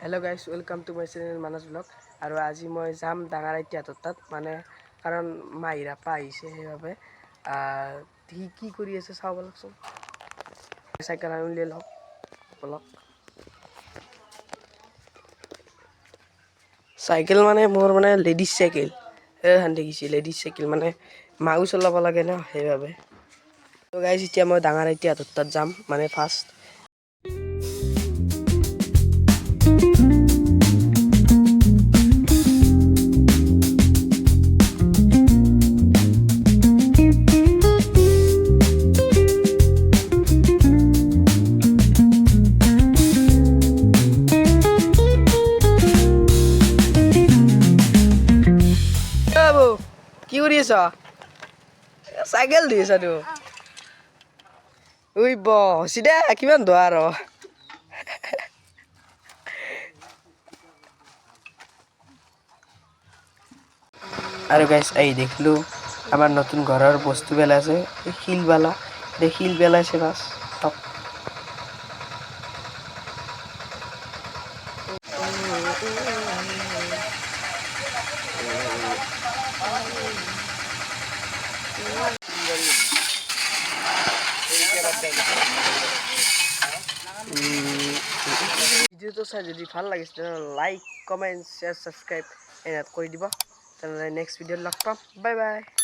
Hello guys, welcome to my channel Manas Vlog. আৰু আজি মই যাম ডাঙৰ আইতাহঁতৰ তাত মানে কাৰণ মাইৰাপা আহিছে সেইবাবে কি কৰি আছে চাব লাগচোন চাইকেল আনি উলিয়াই লওক বলক চাইকেল মানে মোৰ মানে লেডিজ চাইকেল হান দেখিছে লেডিজ চাইকেল মানে মাও চলাব লাগে না সেইবাবে তো গাইজ এতিয়া মই ডাঙৰ আইতাহঁতৰ তাত যাম মানে ফাৰ্ষ্ট কি কৰি আছ চাইকেল দি আছা তো উই বছি দে কিমান ধোৱা আৰু গাইছ এই দেখিলো আমাৰ নতুন ঘৰৰ বস্তু পেলাইছে শিলবালা শিল পেলাইছে বাছ ভিডিওটো চাই যদি ভাল লাগিছে লাইক কমেন্ট শেয়ার সাবস্ক্রাইব এনাত কৰি দিব তেনে নেক্সট ভিডিওত লগ পাম বাই বাই